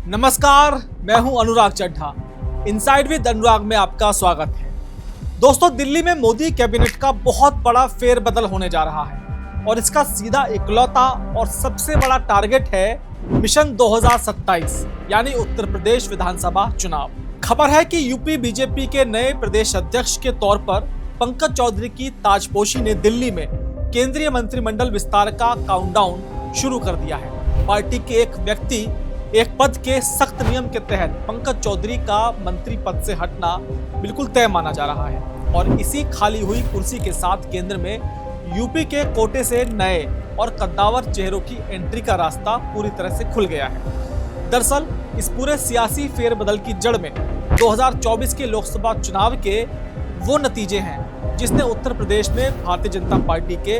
नमस्कार, मैं हूं अनुराग चड्ढा। इनसाइड विद अनुराग में आपका स्वागत है। दोस्तों, दिल्ली में मोदी कैबिनेट का बहुत बड़ा फेरबदल होने जा रहा है और इसका सीधा इकलौता और सबसे बड़ा टारगेट है मिशन 2027 यानी उत्तर प्रदेश विधानसभा चुनाव। खबर है कि यूपी बीजेपी के नए प्रदेश अध्यक्ष के तौर पर पंकज चौधरी की ताजपोशी ने दिल्ली में केंद्रीय मंत्रिमंडल विस्तार का काउंटडाउन शुरू कर दिया है। पार्टी के एक व्यक्ति एक पद के सख्त नियम के तहत पंकज चौधरी का मंत्री पद से हटना बिल्कुल तय माना जा रहा है और इसी खाली हुई कुर्सी के साथ केंद्र में यूपी के कोटे से नए और कद्दावर चेहरों की एंट्री का रास्ता पूरी तरह से खुल गया है। दरअसल इस पूरे सियासी फेरबदल की जड़ में 2024 के लोकसभा चुनाव के वो नतीजे हैं जिसने उत्तर प्रदेश में भारतीय जनता पार्टी के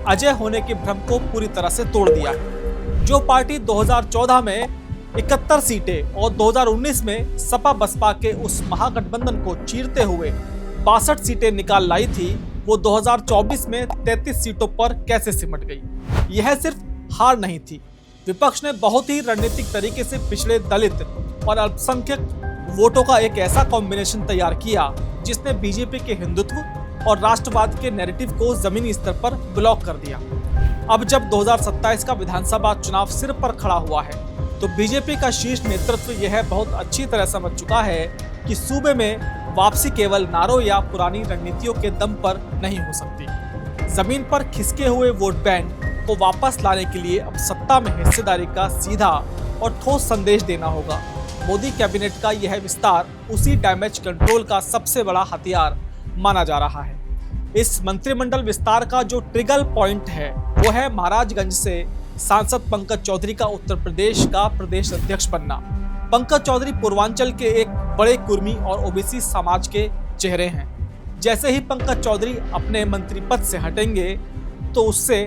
अजय होने के भ्रम को पूरी तरह से तोड़ दिया है। जो पार्टी 2014 में 71 सीटें और 2019 में सपा बसपा के उस महागठबंधन को चीरते हुए 62 सीटें निकाल लाई थी, वो 2024 में 33 सीटों पर कैसे सिमट गई। यह सिर्फ हार नहीं थी, विपक्ष ने बहुत ही रणनीतिक तरीके से पिछड़े दलित और अल्पसंख्यक वोटों का एक ऐसा कॉम्बिनेशन तैयार किया जिसने बीजेपी के हिंदुत्व और राष्ट्रवाद के नैरेटिव को जमीनी स्तर पर ब्लॉक कर दिया। अब जब 2027 का विधानसभा चुनाव सिर पर खड़ा हुआ है तो बीजेपी का शीर्ष नेतृत्व यह बहुत अच्छी तरह समझ चुका है कि सूबे में वापसी केवल नारों या पुरानी रणनीतियों के दम पर नहीं हो सकती। जमीन पर खिसके हुए वोट बैंक को वापस लाने के लिए अब सत्ता में हिस्सेदारी का सीधा और ठोस संदेश देना होगा। मोदी कैबिनेट का यह विस्तार उसी डैमेज कंट्रोल का सबसे बड़ा हथियार माना जा रहा है। इस मंत्रिमंडल विस्तार का जो ट्रिगर पॉइंट है वो है महाराजगंज से सांसद पंकज चौधरी का उत्तर प्रदेश का प्रदेश अध्यक्ष बनना। पंकज चौधरी पूर्वांचल के एक बड़े कुर्मी और ओबीसी समाज के चेहरे हैं। जैसे ही पंकज चौधरी अपने मंत्री पद से हटेंगे तो उससे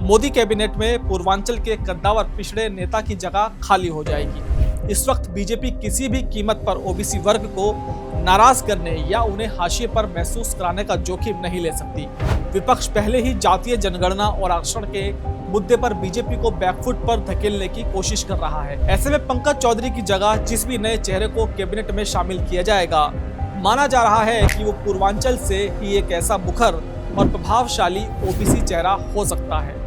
मोदी कैबिनेट में पूर्वांचल के कद्दावर पिछड़े नेता की जगह खाली हो जाएगी। इस वक्त बीजेपी किसी भी कीमत पर ओबीसी वर्ग को नाराज करने या उन्हें हाशिए पर महसूस कराने का जोखिम नहीं ले सकती। विपक्ष पहले ही जातीय जनगणना और आरक्षण के मुद्दे पर बीजेपी को बैकफुट पर धकेलने की कोशिश कर रहा है। ऐसे में पंकज चौधरी की जगह जिस भी नए चेहरे को कैबिनेट में शामिल किया जाएगा, माना जा रहा है कि वो पूर्वांचल से ही एक ऐसा मुखर और प्रभावशाली ओबीसी चेहरा हो सकता है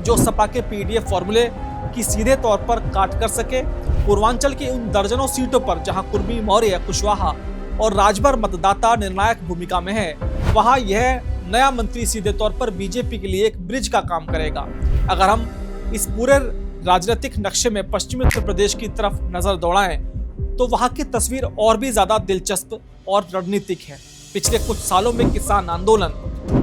जो सपा के पीडीएफ फॉर्मूले की सीधे तौर पर काट कर सके। पूर्वांचल की उन दर्जनों सीटों पर जहां कुर्मी, मौर्य, कुशवाहा और राजभर मतदाता निर्णायक भूमिका में है, वहां यह नया मंत्री सीधे तौर पर बीजेपी के लिए एक ब्रिज का काम करेगा। अगर हम इस पूरे राजनीतिक नक्शे में पश्चिमी उत्तर प्रदेश की तरफ नजर दौड़ाएं तो वहां की तस्वीर और भी ज्यादा दिलचस्प और रणनीतिक है। पिछले कुछ सालों में किसान आंदोलन,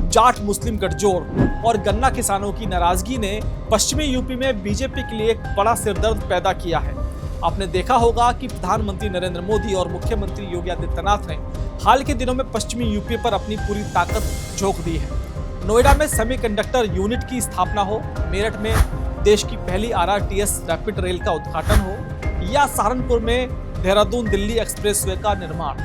जाट मुस्लिम गठजोड़ और गन्ना किसानों की नाराजगी ने पश्चिमी यूपी में बीजेपी के लिए एक बड़ा सिरदर्द पैदा किया है। आपने देखा होगा कि प्रधानमंत्री नरेंद्र मोदी और मुख्यमंत्री योगी आदित्यनाथ ने हाल के दिनों में पश्चिमी यूपी पर अपनी पूरी ताकत झोंक दी है। नोएडा में सेमीकंडक्टर यूनिट की स्थापना हो, मेरठ में देश की पहली आरआरटीएस रैपिड रेल का उद्घाटन हो या सहारनपुर में देहरादून दिल्ली एक्सप्रेसवे का निर्माण,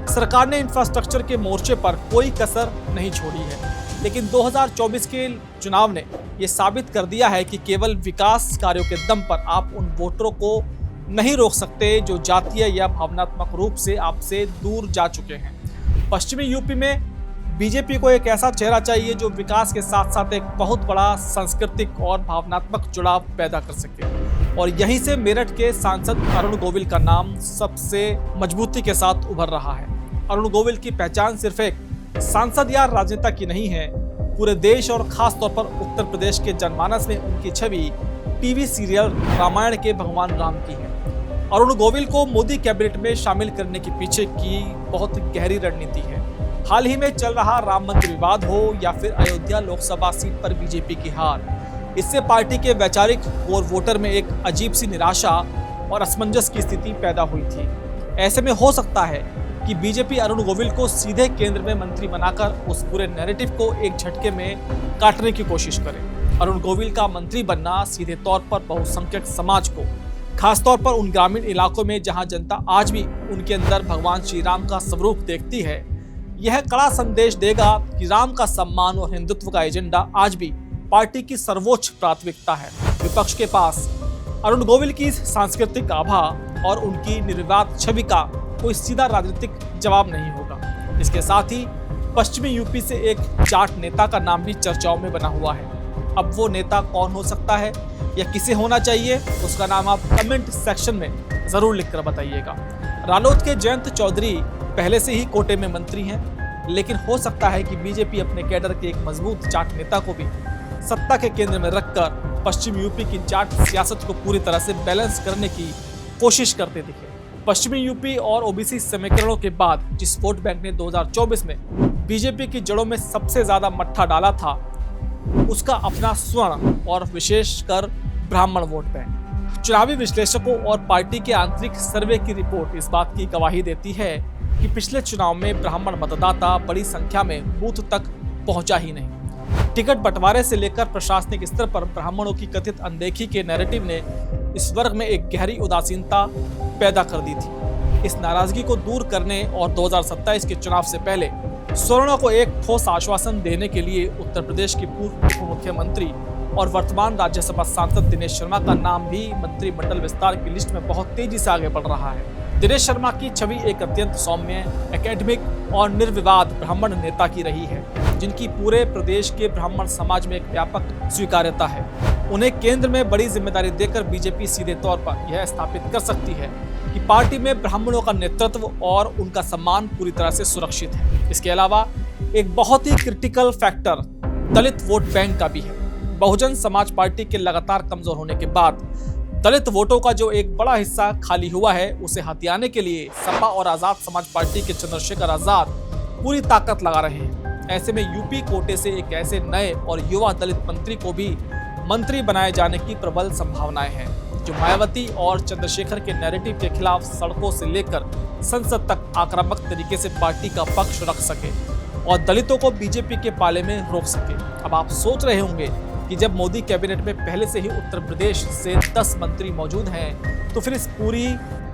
सरकार ने इंफ्रास्ट्रक्चर के मोर्चे पर कोई कसर नहीं छोड़ी है। लेकिन 2024 के चुनाव ने यह साबित कर दिया है कि केवल विकास कार्यों के दम पर आप उन वोटरों को नहीं रोक सकते जो जातीय या भावनात्मक रूप से आपसे दूर जा चुके हैं। पश्चिमी यूपी में बीजेपी को एक ऐसा चेहरा चाहिए जो विकास के साथ साथ एक बहुत बड़ा सांस्कृतिक और भावनात्मक जुड़ाव पैदा कर सके और यहीं से मेरठ के सांसद अरुण गोविल का नाम सबसे मजबूती के साथ उभर रहा है। अरुण गोविल की पहचान सिर्फ एक सांसद या राजनेता की नहीं है, पूरे देश और खास तौर पर उत्तर प्रदेश के जनमानस में उनकी छवि टीवी सीरियल रामायण के भगवान राम की है। अरुण गोविल को मोदी कैबिनेट में शामिल करने के पीछे की बहुत गहरी रणनीति है। हाल ही में चल रहा राम मंदिर विवाद हो या फिर अयोध्या लोकसभा सीट पर बीजेपी की हार, इससे पार्टी के वैचारिक और वोटर में एक अजीब सी निराशा और असमंजस की स्थिति पैदा हुई थी। ऐसे में हो सकता है कि बीजेपी अरुण गोविल को सीधे केंद्र में मंत्री बनाकर उस पूरे नैरेटिव को एक झटके में काटने की कोशिश करे। अरुण गोविल का मंत्री बनना सीधे तौर पर बहुसंख्यक समाज को, खासतौर पर उन ग्रामीण इलाकों में जहां जनता आज भी उनके अंदर भगवान श्री राम का स्वरूप देखती है, यह कड़ा संदेश देगा कि राम का सम्मान और हिंदुत्व का एजेंडा आज भी पार्टी की सर्वोच्च प्राथमिकता है। विपक्ष के पास अरुण गोविल की सांस्कृतिक आभा और उनकी निर्विवाद छवि का कोई सीधा राजनीतिक जवाब नहीं होगा। इसके साथ ही पश्चिमी यूपी से एक जाट नेता का नाम भी चर्चाओं में बना हुआ है। अब वो नेता कौन हो सकता है या किसे होना चाहिए, उसका नाम आप कमेंट सेक्शन में जरूर लिखकर बताइएगा। रालोद के जयंत चौधरी पहले से ही कोटे में मंत्री हैं, लेकिन हो सकता है कि बीजेपी अपने कैडर के एक मजबूत जाट नेता को भी सत्ता के केंद्र में रखकर पश्चिम यूपी की जाट सियासत को पूरी तरह से बैलेंस करने की कोशिश करते दिखे। पश्चिमी यूपी और ओबीसी समीकरणों के बाद जिस वोट बैंक ने 2024 में बीजेपी की जड़ों में सबसे ज्यादा मट्ठा डाला था, उसका अपना स्वर्ण और विशेषकर ब्राह्मण वोट बैंक। चुनावी विश्लेषकों और पार्टी के आंतरिक सर्वे की रिपोर्ट इस बात की गवाही देती है कि पिछले चुनाव में ब्राह्मण मतदाता बड़ी संख्या में बूथ तक पहुंचा ही नहीं। टिकट बंटवारे से लेकर प्रशासनिक स्तर पर ब्राह्मणों की कथित अनदेखी के नैरेटिव ने इस वर्ग में एक गहरी उदासीनता पैदा कर दी थी। इस नाराजगी को दूर करने और 2027 के चुनाव से पहले सवर्णों को एक ठोस आश्वासन देने के लिए उत्तर प्रदेश के पूर्व उप मुख्यमंत्री और वर्तमान राज्यसभा सांसद दिनेश शर्मा का नाम भी मंत्रिमंडल विस्तार की लिस्ट में बहुत तेजी से आगे बढ़ रहा है। दिनेश शर्मा की छवि एक अत्यंत सौम्य, एकेडमिक और निर्विवाद ब्राह्मण नेता की रही है, जिनकी पूरे प्रदेश के ब्राह्मण समाज में एक व्यापक स्वीकार्यता है। उन्हें केंद्र में बड़ी जिम्मेदारी देकर बीजेपी सीधे तौर पर यह स्थापित कर सकती है कि पार्टी में ब्राह्मणों का नेतृत्व और उनका सम्मान पूरी तरह से सुरक्षित है। इसके अलावा एक बहुत ही क्रिटिकल फैक्टर दलित वोट बैंक का भी है। बहुजन समाज पार्टी के लगातार कमजोर होने के बाद दलित वोटों का जो एक बड़ा हिस्सा खाली हुआ है, उसे हथियाने के लिए सपा और आजाद समाज पार्टी के चंद्रशेखर आजाद पूरी ताकत लगा रहे हैं। ऐसे में यूपी कोटे से एक ऐसे नए और युवा दलित मंत्री को भी मंत्री बनाए जाने की प्रबल संभावनाएं हैं, जो मायावती और चंद्रशेखर के नैरेटिव के खिलाफ सड़कों से लेकर संसद तक आक्रामक तरीके से पार्टी का पक्ष रख सके और दलितों को बीजेपी के पाले में रोक सके। अब आप सोच रहे होंगे कि जब मोदी कैबिनेट में पहले से ही उत्तर प्रदेश से 10 मंत्री मौजूद हैं, तो फिर इस पूरी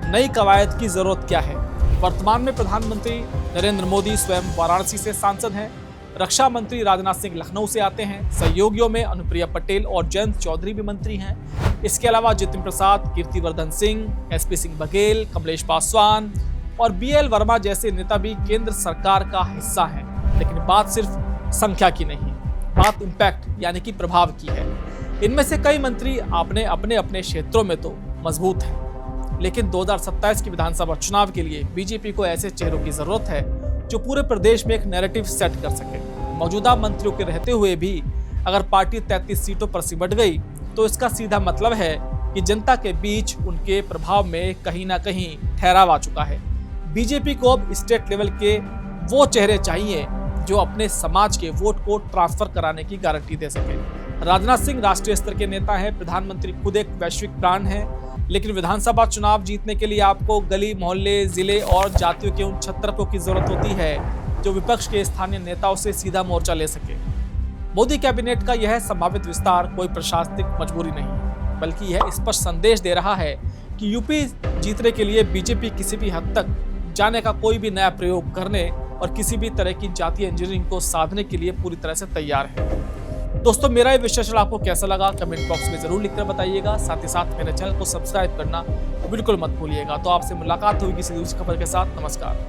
नई कवायद की जरूरत क्या है। वर्तमान में प्रधानमंत्री नरेंद्र मोदी स्वयं वाराणसी से सांसद हैं, रक्षा मंत्री राजनाथ सिंह लखनऊ से आते हैं, सहयोगियों में अनुप्रिया पटेल और जयंत चौधरी भी मंत्री हैं। इसके अलावा जितिन प्रसाद, कीर्तिवर्धन सिंह, एसपी सिंह बघेल, कमलेश पासवान और बीएल वर्मा जैसे नेता भी केंद्र सरकार का हिस्सा हैं। लेकिन बात सिर्फ संख्या की नहीं, बात इम्पैक्ट यानी कि प्रभाव की है। इनमें से कई मंत्री अपने अपने क्षेत्रों में तो मजबूत हैं, लेकिन 2027 की विधानसभा चुनाव के लिए बीजेपी को ऐसे चेहरों की जरूरत है जो पूरे प्रदेश में एक नैरेटिव सेट कर सके। मौजूदा मंत्रियों के रहते हुए भी अगर पार्टी 33 सीटों पर सिमट गई, तो इसका सीधा मतलब है कि जनता के बीच उनके प्रभाव में कहीं ना कहीं ठहराव आ चुका है। बीजेपी को अब स्टेट लेवल के वो चेहरे चाहिए जो अपने समाज के वोट को ट्रांसफर कराने की गारंटी दे सके। राजनाथ सिंह राष्ट्रीय स्तर के नेता हैं, प्रधानमंत्री खुद एक वैश्विक ब्रांड हैं, लेकिन विधानसभा चुनाव जीतने के लिए आपको गली मोहल्ले, जिले और जातियों के उन छत्रपों की जरूरत होती है जो विपक्ष के स्थानीय नेताओं से सीधा मोर्चा ले सके। मोदी कैबिनेट का यह संभावित विस्तार कोई प्रशासनिक मजबूरी नहीं, बल्कि यह स्पष्ट संदेश दे रहा है कि यूपी जीतने के लिए बीजेपी किसी भी हद तक जाने का कोई भी नया प्रयोग करने और किसी भी तरह की जातीय इंजीनियरिंग को साधने के लिए पूरी तरह से तैयार है। दोस्तों, मेरा ये विश्लेषण आपको कैसा लगा कमेंट बॉक्स में जरूर लिखकर बताइएगा। साथ ही साथ मेरे चैनल को सब्सक्राइब करना बिल्कुल मत भूलिएगा। तो आपसे मुलाकात होगी किसी दूसरी खबर के साथ। नमस्कार।